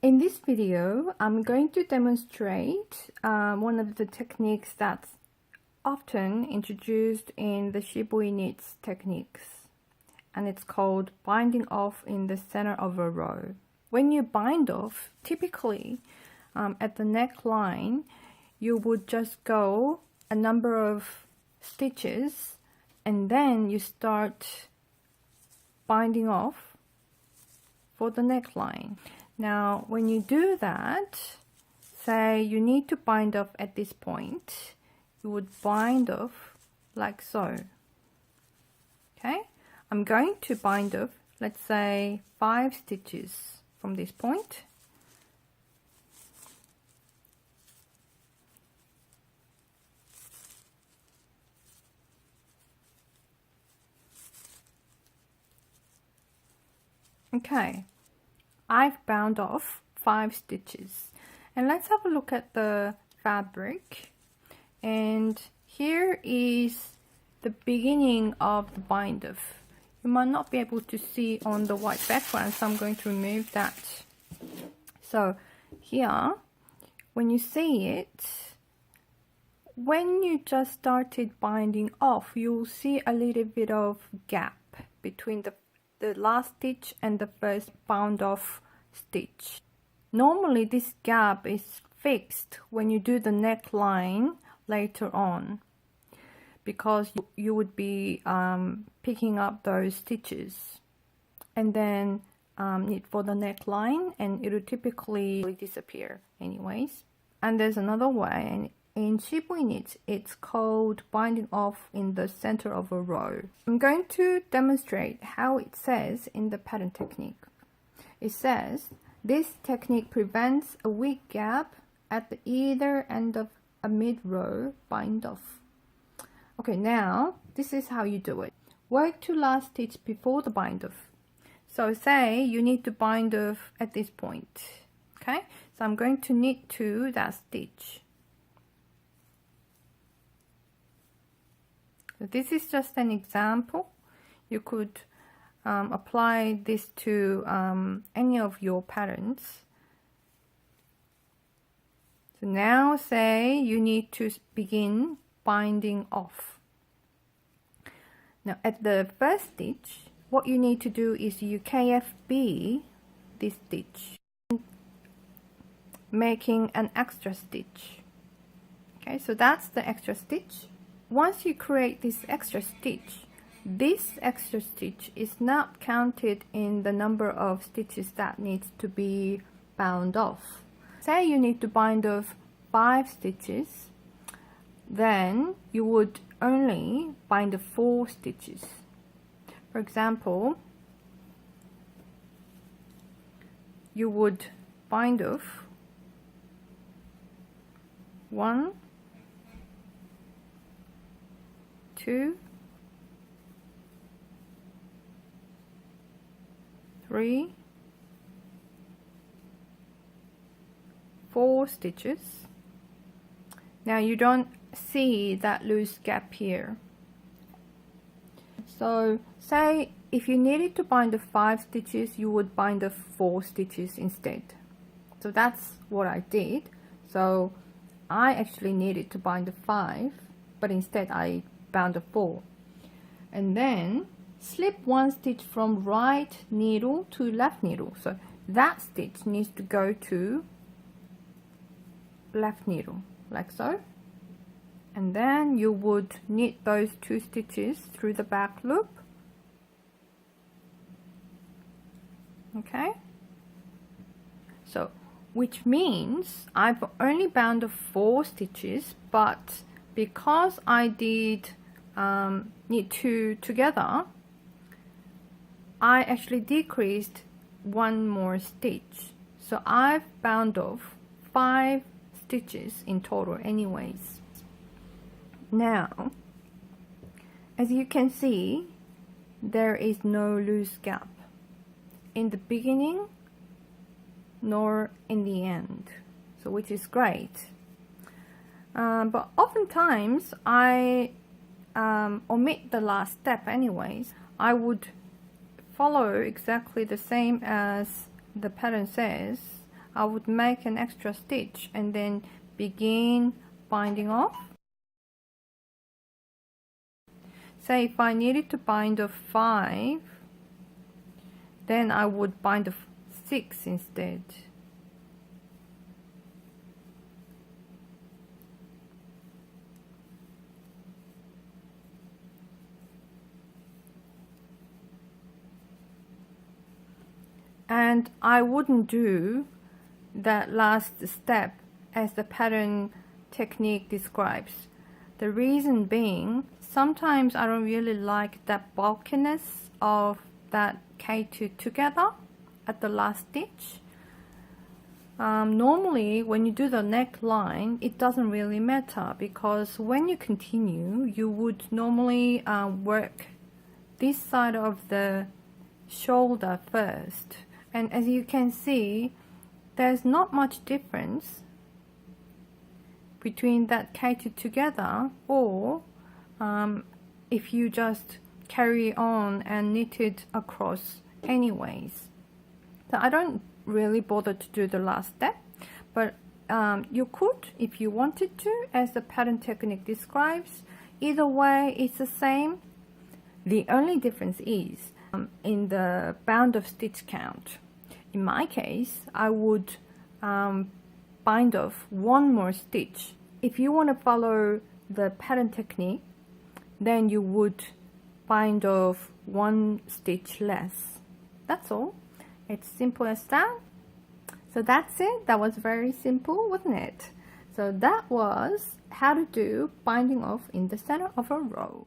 In this video, I'm going to demonstrate one of the techniques that's often introduced in the shibui knits techniques, and it's called binding off in the center of a row. When you bind off, typically at the neckline, you would just go a number of stitches and then you start binding off for the neckline. Now, when you do that, say you need to bind off at this point, you would bind off like so. Okay, I'm going to bind off, let's say 5 stitches from this point. Okay, I've bound off 5 stitches, and let's have a look at the fabric. And here is the beginning of the bind off. You might not be able to see on the white background, so I'm going to remove that. So here, when you see it, when you just started binding off, you'll see a little bit of gap between the last stitch and the first bound off stitch. Normally this gap is fixed when you do the neckline later on, because you would be picking up those stitches and then knit for the neckline, and it will typically disappear anyways. And there's another way, and in shibui knits it's called binding off in the center of a row. I'm going to demonstrate how it says in the pattern technique. It says, this technique prevents a weak gap at the either end of a mid-row bind off. Okay, now this is how you do it. Work to last stitch before the bind off. So say you need to bind off at this point. Okay, so I'm going to knit to that stitch. So this is just an example. You could apply this to any of your patterns. So now say you need to begin binding off. Now at the first stitch, what you need to do is you KFB this stitch, making an extra stitch. Okay, so that's the extra stitch. Once you create this extra stitch is not counted in the number of stitches that needs to be bound off. Say you need to bind off 5 stitches, then you would only bind off 4 stitches. For example, you would bind off 1, 2, 3, 4 stitches. Now you don't see that loose gap here. So say if you needed to bind the 5 stitches, you would bind the 4 stitches instead. So that's what I did. So I actually needed to bind the 5, but instead I bound the 4. And then slip 1 stitch from right needle to left needle. So that stitch needs to go to left needle, like so. And then you would knit those 2 stitches through the back loop. Okay, so which means I've only bound the 4 stitches, but because I did knit 2 together, I actually decreased 1 more stitch. So I've bound off 5 stitches in total anyways. Now, as you can see, there is no loose gap in the beginning nor in the end, so which is great. But oftentimes I omit the last step anyways. I would follow exactly the same as the pattern says. I would make an extra stitch and then begin binding off. Say if I needed to bind off 5, then I would bind off 6 instead. And I wouldn't do that last step as the pattern technique describes. The reason being, sometimes I don't really like that bulkiness of that K2 together at the last stitch. Normally when you do the neckline, it doesn't really matter, because when you continue, you would normally work this side of the shoulder first. And as you can see, there's not much difference between that K2 together or if you just carry on and knit it across anyways. So I don't really bother to do the last step, but you could if you wanted to, as the pattern technique describes. Either way, it's the same. The only difference is in the bound of stitch count. In my case, I would bind off 1 more stitch. If you want to follow the pattern technique, then you would bind off 1 stitch less. That's all. It's simple as that. So that's it. That was very simple, wasn't it? So that was how to do binding off in the center of a row.